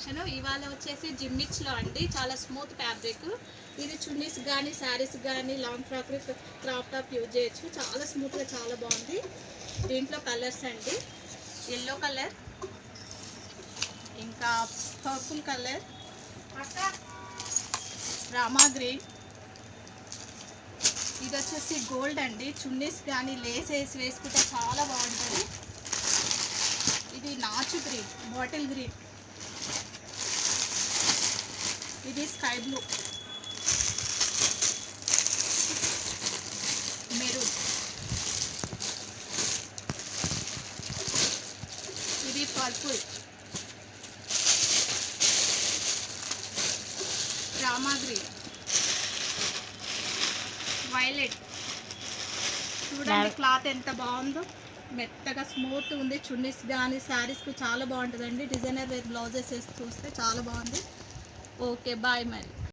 Collection. ఇవాళ వచ్చేసి జిమ్మిచ్లో అండి, చాలా స్మూత్ ఫ్యాబ్రిక్. ఇది చున్నీస్ కానీ శారీస్ కానీ long frock crop top use చేయొచ్చు. చాలా స్మూత్గా చాలా బాగుంది. దీంట్లో కలర్స్ అండి, ఎల్లో కలర్, ఇంకా పర్పుల్ కలర్, రామా గ్రీన్, ఇది వచ్చేసి గోల్డ్ అండి. చున్నీస్ కానీ లేస్ వేసి వేసుకుంటే చాలా బాగుంటుంది. ఇది నాచు గ్రీన్, బాటిల్ గ్రీన్, ఇది స్కై బ్లూ, మెరూన్, ఇది పర్పుల్, రామా గ్రీన్, వైలెట్. చూడండి క్లాత్ ఎంత బాగుందో, మెత్తగా స్మూత్ ఉంది. చున్నీస్ కానీ శారీస్కి చాలా బాగుంటుందండి. డిజైనర్ వేర్ బ్లౌజెస్ వేసి చూస్తే చాలా బాగుంది. ఓకే బాయ్ మరి.